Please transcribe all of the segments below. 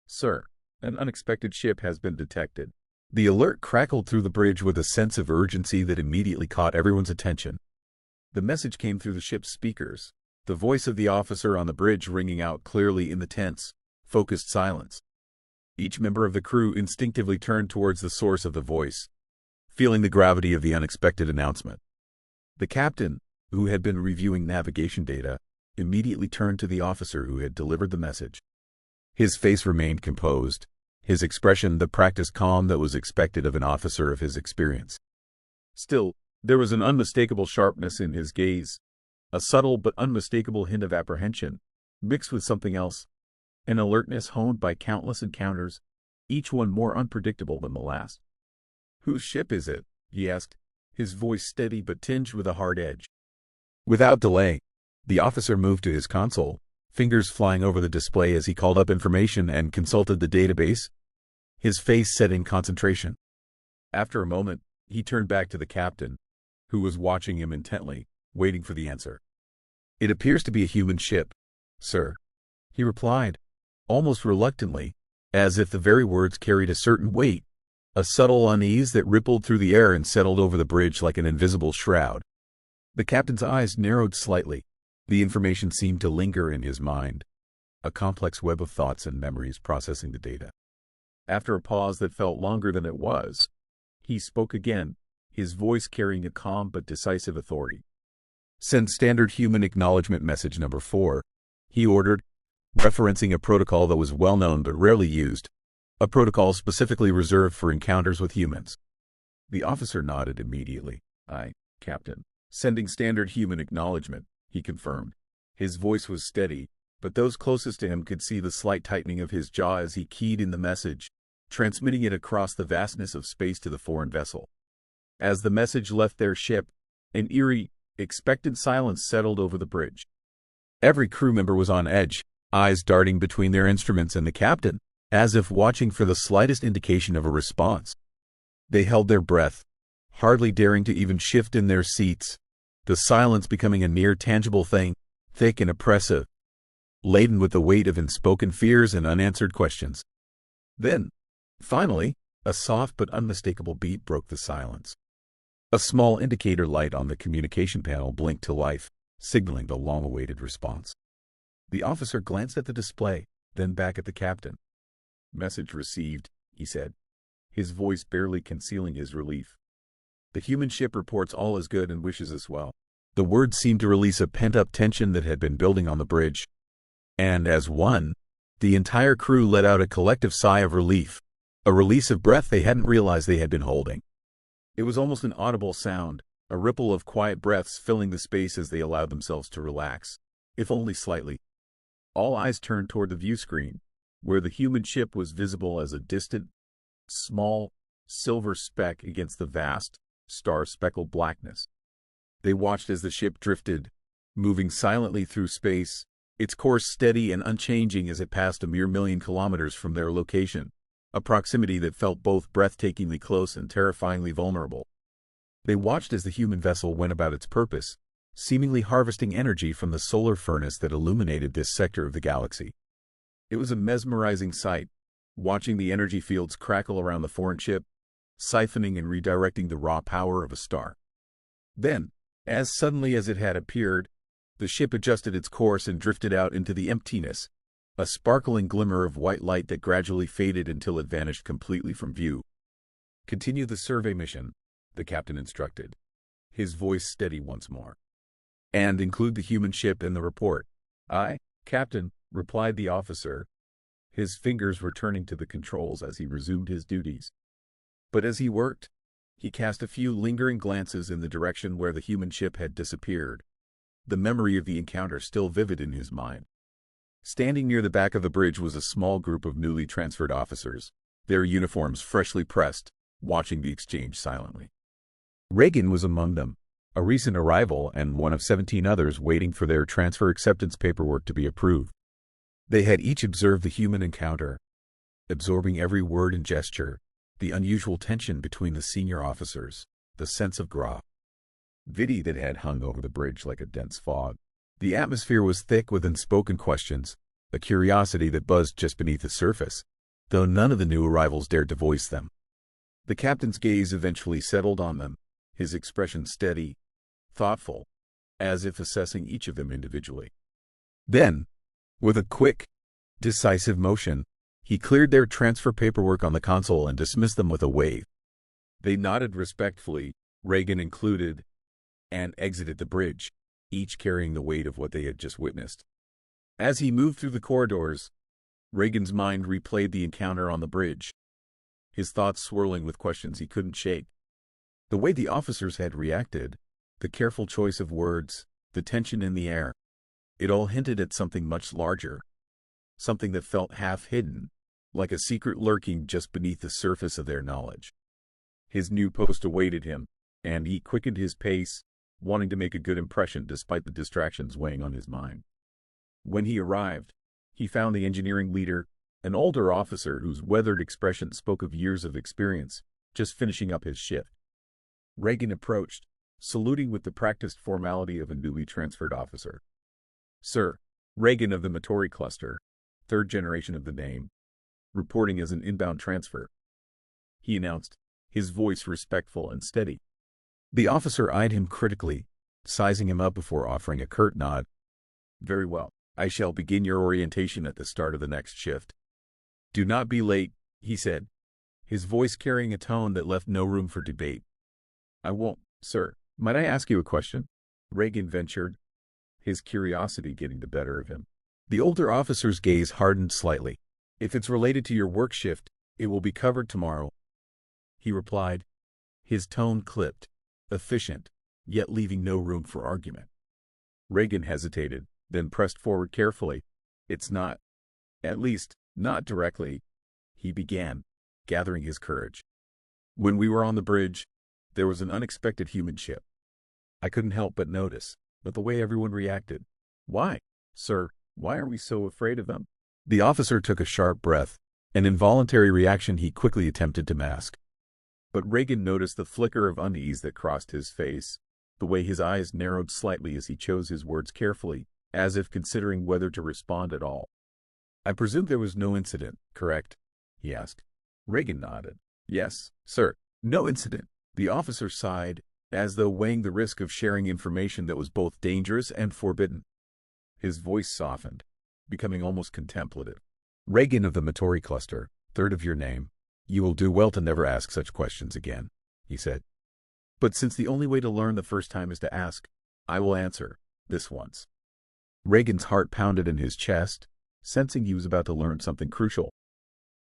Sir, an unexpected ship has been detected. The alert crackled through the bridge with a sense of urgency that immediately caught everyone's attention. The message came through the ship's speakers, the voice of the officer on the bridge ringing out clearly in the tense, focused silence. Each member of the crew instinctively turned towards the source of the voice, feeling the gravity of the unexpected announcement. The captain, who had been reviewing navigation data, immediately turned to the officer who had delivered the message. His face remained composed, his expression the practiced calm that was expected of an officer of his experience. Still, there was an unmistakable sharpness in his gaze, a subtle but unmistakable hint of apprehension, mixed with something else, an alertness honed by countless encounters, each one more unpredictable than the last. "Whose ship is it?" he asked, his voice steady but tinged with a hard edge. Without delay, the officer moved to his console, fingers flying over the display as he called up information and consulted the database, his face set in concentration. After a moment, he turned back to the captain, who was watching him intently, waiting for the answer. "It appears to be a human ship, sir," he replied, almost reluctantly, as if the very words carried a certain weight, a subtle unease that rippled through the air and settled over the bridge like an invisible shroud. The captain's eyes narrowed slightly. The information seemed to linger in his mind, a complex web of thoughts and memories processing the data. After a pause that felt longer than it was, he spoke again, his voice carrying a calm but decisive authority. "Send standard human acknowledgement message number 4, he ordered, referencing a protocol that was well known but rarely used, a protocol specifically reserved for encounters with humans. The officer nodded immediately. "Aye, Captain. Sending standard human acknowledgement," he confirmed. His voice was steady, but those closest to him could see the slight tightening of his jaw as he keyed in the message, transmitting it across the vastness of space to the foreign vessel. As the message left their ship, an eerie, expectant silence settled over the bridge. Every crew member was on edge, eyes darting between their instruments and the captain, as if watching for the slightest indication of a response. They held their breath, hardly daring to even shift in their seats, the silence becoming a near tangible thing, thick and oppressive, laden with the weight of unspoken fears and unanswered questions. Then, finally, a soft but unmistakable beat broke the silence. A small indicator light on the communication panel blinked to life, signaling the long-awaited response. The officer glanced at the display, then back at the captain. "Message received," he said, his voice barely concealing his relief. "The human ship reports all is good and wishes us well." The words seemed to release a pent-up tension that had been building on the bridge. And as one, the entire crew let out a collective sigh of relief, a release of breath they hadn't realized they had been holding. It was almost an audible sound, a ripple of quiet breaths filling the space as they allowed themselves to relax, if only slightly. All eyes turned toward the view screen, where the human ship was visible as a distant, small, silver speck against the vast, star-speckled blackness. They watched as the ship drifted, moving silently through space, its course steady and unchanging as it passed a mere 1,000,000 kilometers from their location, a proximity that felt both breathtakingly close and terrifyingly vulnerable. They watched as the human vessel went about its purpose, seemingly harvesting energy from the solar furnace that illuminated this sector of the galaxy. It was a mesmerizing sight, watching the energy fields crackle around the foreign ship, siphoning and redirecting the raw power of a star. Then, as suddenly as it had appeared, the ship adjusted its course and drifted out into the emptiness, a sparkling glimmer of white light that gradually faded until it vanished completely from view. "Continue the survey mission," the captain instructed, his voice steady once more. "And include the human ship in the report." "Aye, Captain," replied the officer, his fingers returning to the controls as he resumed his duties. But as he worked, he cast a few lingering glances in the direction where the human ship had disappeared, the memory of the encounter still vivid in his mind. Standing near the back of the bridge was a small group of newly transferred officers, their uniforms freshly pressed, watching the exchange silently. Reagan was among them, a recent arrival and one of 17 others waiting for their transfer acceptance paperwork to be approved. They had each observed the human encounter, absorbing every word and gesture, the unusual tension between the senior officers, the sense of gravity that had hung over the bridge like a dense fog. The atmosphere was thick with unspoken questions, a curiosity that buzzed just beneath the surface, though none of the new arrivals dared to voice them. The captain's gaze eventually settled on them, his expression steady, thoughtful, as if assessing each of them individually. Then, with a quick, decisive motion, he cleared their transfer paperwork on the console and dismissed them with a wave. They nodded respectfully, Reagan included, and exited the bridge, each carrying the weight of what they had just witnessed. As he moved through the corridors, Reagan's mind replayed the encounter on the bridge, his thoughts swirling with questions he couldn't shake. The way the officers had reacted, the careful choice of words, the tension in the air, it all hinted at something much larger, something that felt half-hidden, like a secret lurking just beneath the surface of their knowledge. His new post awaited him, and he quickened his pace, wanting to make a good impression despite the distractions weighing on his mind. When he arrived, he found the engineering leader, an older officer whose weathered expression spoke of years of experience, just finishing up his shift. Reagan approached, saluting with the practiced formality of a newly transferred officer. "Sir, Reagan of the Matori cluster, third generation of the name, reporting as an inbound transfer," he announced, his voice respectful and steady. The officer eyed him critically, sizing him up before offering a curt nod. "Very well. I shall begin your orientation at the start of the next shift. Do not be late," he said, his voice carrying a tone that left no room for debate. "I won't, sir. Might I ask you a question?" Reagan ventured, his curiosity getting the better of him. The older officer's gaze hardened slightly. "If it's related to your work shift, it will be covered tomorrow," he replied, his tone clipped, efficient, yet leaving no room for argument. Reagan hesitated, then pressed forward carefully. "It's not. At least, not directly," he began, gathering his courage. "When we were on the bridge, there was an unexpected human ship. I couldn't help but notice, the way everyone reacted. Why, sir, why are we so afraid of them?" The officer took a sharp breath, an involuntary reaction he quickly attempted to mask. But Reagan noticed the flicker of unease that crossed his face, the way his eyes narrowed slightly as he chose his words carefully, as if considering whether to respond at all. "I presume there was no incident, correct?" he asked. Reagan nodded. "Yes, sir, no incident." The officer sighed, as though weighing the risk of sharing information that was both dangerous and forbidden. His voice softened, becoming almost contemplative. "Reagan of the Matori cluster, third of your name. You will do well to never ask such questions again," he said. "But since the only way to learn the first time is to ask, I will answer, this once." Reagan's heart pounded in his chest, sensing he was about to learn something crucial.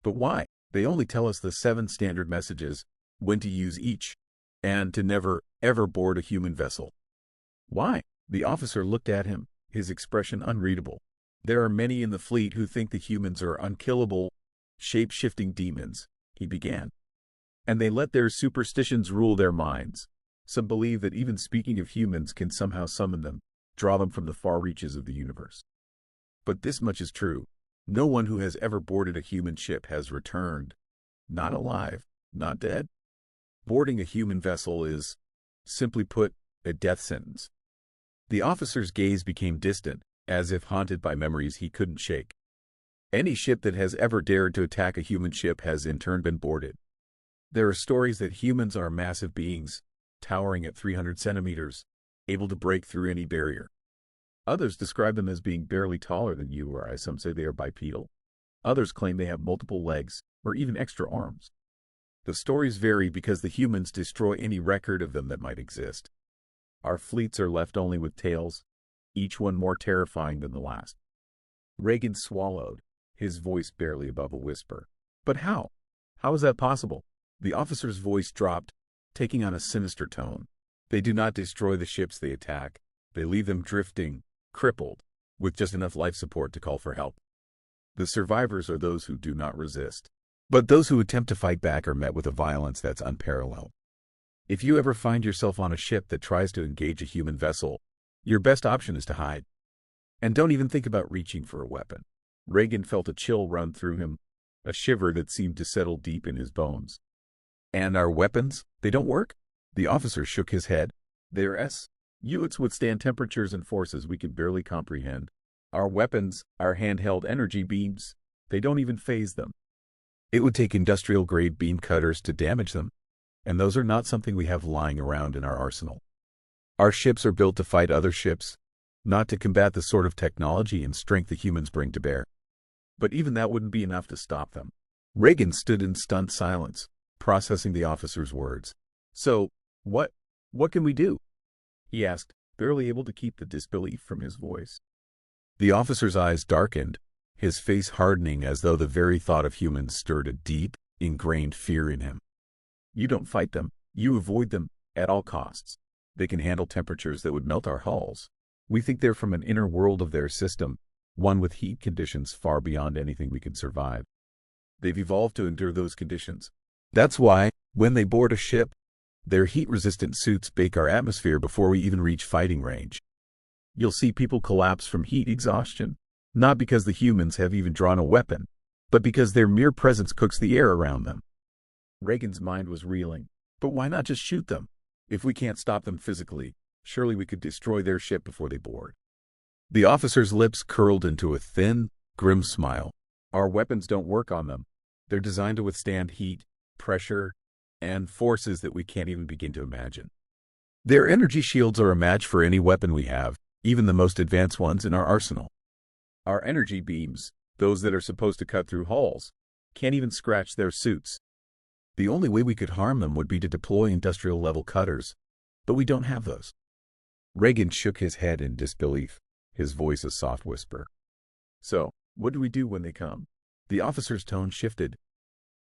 "But why? They only tell us the 7 standard messages, when to use each, and to never, ever board a human vessel." "Why?" The officer looked at him, his expression unreadable. "There are many in the fleet who think the humans are unkillable, shape-shifting demons," he began. "And they let their superstitions rule their minds. Some believe that even speaking of humans can somehow summon them, draw them from the far reaches of the universe. But this much is true. No one who has ever boarded a human ship has returned. Not alive, not dead. Boarding a human vessel is, simply put, a death sentence." The officer's gaze became distant, as if haunted by memories he couldn't shake. Any ship that has ever dared to attack a human ship has in turn been boarded. There are stories that humans are massive beings, towering at 300 centimeters, able to break through any barrier. Others describe them as being barely taller than you or, as some say, they are bipedal. Others claim they have multiple legs, or even extra arms. The stories vary because the humans destroy any record of them that might exist. Our fleets are left only with tales, each one more terrifying than the last. Reagan swallowed, his voice barely above a whisper. "But how? How is that possible?" The officer's voice dropped, taking on a sinister tone. "They do not destroy the ships they attack. They leave them drifting, crippled, with just enough life support to call for help. The survivors are those who do not resist. But those who attempt to fight back are met with a violence that's unparalleled. If you ever find yourself on a ship that tries to engage a human vessel, your best option is to hide. And don't even think about reaching for a weapon." Reagan felt a chill run through him, a shiver that seemed to settle deep in his bones. "And our weapons, they don't work?" The officer shook his head. "Their units withstand temperatures and forces we can barely comprehend. Our weapons, our handheld energy beams, they don't even phase them." It would take industrial-grade beam cutters to damage them, and those are not something we have lying around in our arsenal. Our ships are built to fight other ships, not to combat the sort of technology and strength the humans bring to bear. But even that wouldn't be enough to stop them. Reagan stood in stunned silence, processing the officer's words. "So, what can we do?" he asked, barely able to keep the disbelief from his voice. The officer's eyes darkened, his face hardening as though the very thought of humans stirred a deep, ingrained fear in him. "You don't fight them. You avoid them at all costs. They can handle temperatures that would melt our hulls. We think they're from an inner world of their system, one with heat conditions far beyond anything we can survive. They've evolved to endure those conditions. That's why, when they board a ship, their heat-resistant suits bake our atmosphere before we even reach fighting range. You'll see people collapse from heat exhaustion, not because the humans have even drawn a weapon, but because their mere presence cooks the air around them." Reagan's mind was reeling. But why not just shoot them? If we can't stop them physically, surely we could destroy their ship before they board. The officer's lips curled into a thin, grim smile. "Our weapons don't work on them. They're designed to withstand heat, pressure, and forces that we can't even begin to imagine. Their energy shields are a match for any weapon we have, even the most advanced ones in our arsenal. Our energy beams, those that are supposed to cut through hulls, can't even scratch their suits. The only way we could harm them would be to deploy industrial-level cutters, but we don't have those." Reagan shook his head in disbelief, his voice a soft whisper. "So, what do we do when they come?" The officer's tone shifted,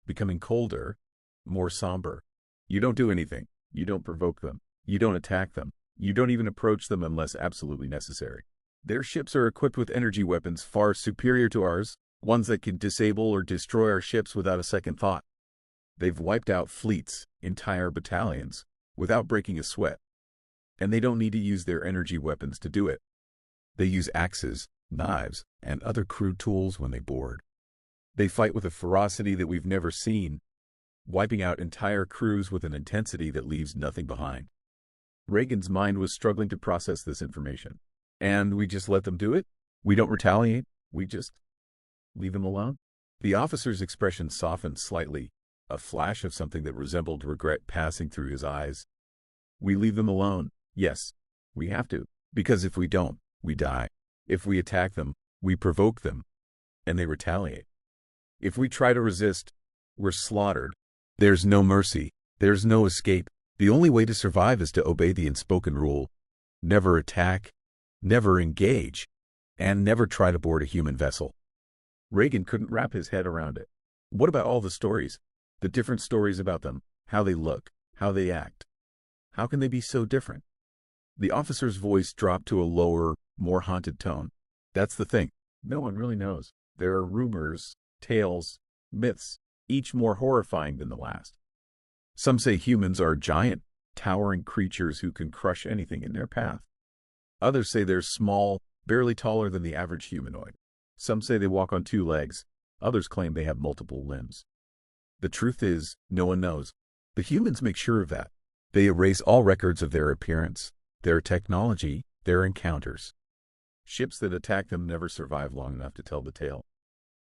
becoming colder, more somber. "You don't do anything. You don't provoke them. You don't attack them. You don't even approach them unless absolutely necessary. Their ships are equipped with energy weapons far superior to ours, ones that can disable or destroy our ships without a second thought. They've wiped out fleets, entire battalions, without breaking a sweat. And they don't need to use their energy weapons to do it. They use axes, knives, and other crude tools when they board. They fight with a ferocity that we've never seen, wiping out entire crews with an intensity that leaves nothing behind." Reagan's mind was struggling to process this information. "And we just let them do it? We don't retaliate? We just leave them alone?" The officer's expression softened slightly, a flash of something that resembled regret passing through his eyes. "We leave them alone. Yes, we have to. Because if we don't, we die. If we attack them, we provoke them, and they retaliate. If we try to resist, we're slaughtered. There's no mercy. There's no escape. The only way to survive is to obey the unspoken rule. Never attack, never engage, and never try to board a human vessel." Reagan couldn't wrap his head around it. What about all the stories? The different stories about them, how they look, how they act. How can they be so different? The officer's voice dropped to a lower, more haunted tone. "That's the thing. No one really knows. There are rumors, tales, myths, each more horrifying than the last. Some say humans are giant, towering creatures who can crush anything in their path. Others say they're small, barely taller than the average humanoid. Some say they walk on 2 legs. Others claim they have multiple limbs. The truth is, no one knows. The humans make sure of that. They erase all records of their appearance, their technology, their encounters. Ships that attack them never survive long enough to tell the tale.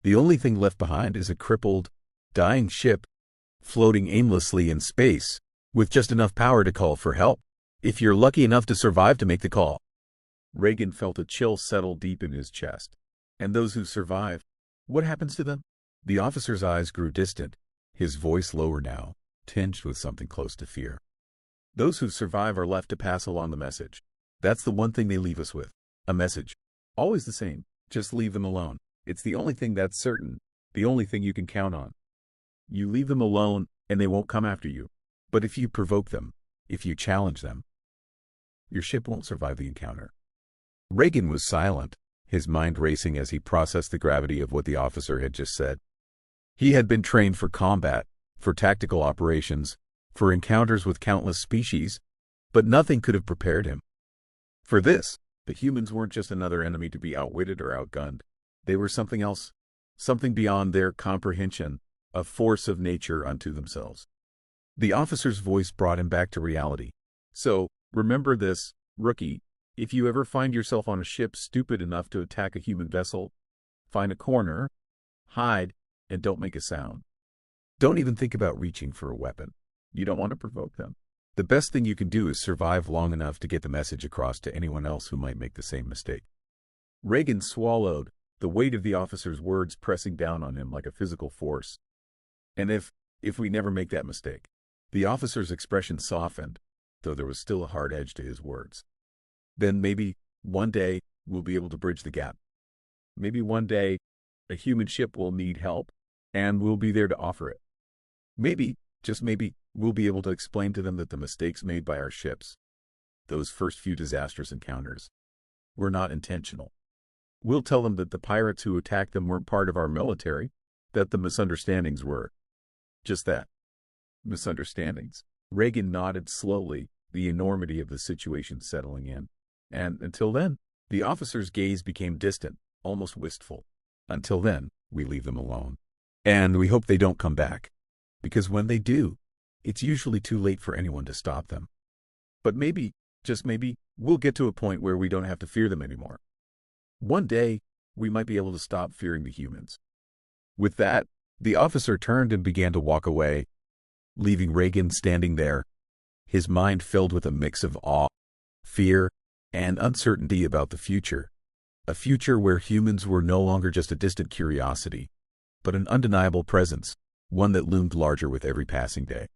The only thing left behind is a crippled, dying ship, floating aimlessly in space, with just enough power to call for help, if you're lucky enough to survive to make the call." Reagan felt a chill settle deep in his chest. "And those who survive, what happens to them?" The officer's eyes grew distant, his voice lower now, tinged with something close to fear. "Those who survive are left to pass along the message. That's the one thing they leave us with. A message. Always the same. Just leave them alone. It's the only thing that's certain, the only thing you can count on. You leave them alone, and they won't come after you. But if you provoke them, if you challenge them, your ship won't survive the encounter." Reagan was silent, his mind racing as he processed the gravity of what the officer had just said. He had been trained for combat, for tactical operations, for encounters with countless species, but nothing could have prepared him. For this, the humans weren't just another enemy to be outwitted or outgunned. They were something else, something beyond their comprehension, a force of nature unto themselves. The officer's voice brought him back to reality. "So, remember this, rookie. If you ever find yourself on a ship stupid enough to attack a human vessel, find a corner, hide, and don't make a sound. Don't even think about reaching for a weapon. You don't want to provoke them. The best thing you can do is survive long enough to get the message across to anyone else who might make the same mistake. Reagan swallowed, the weight of the officer's words pressing down on him like a physical force. And if we never make that mistake? The officer's expression softened, though there was still a hard edge to his words. Then maybe one day we'll be able to bridge the gap. Maybe one day a human ship will need help, and we'll be there to offer it. Maybe, just maybe, we'll be able to explain to them that the mistakes made by our ships, those first few disastrous encounters, were not intentional. We'll tell them that the pirates who attacked them weren't part of our military, that the misunderstandings were. Just that. Misunderstandings. Reagan nodded slowly, the enormity of the situation settling in. And until then, the officer's gaze became distant, almost wistful. Until then, we leave them alone. And we hope they don't come back. Because when they do, it's usually too late for anyone to stop them. But maybe, just maybe, we'll get to a point where we don't have to fear them anymore. One day, we might be able to stop fearing the humans. With that, the officer turned and began to walk away, leaving Reagan standing there, his mind filled with a mix of awe, fear, and uncertainty about the future. A future where humans were no longer just a distant curiosity, but an undeniable presence, one that loomed larger with every passing day.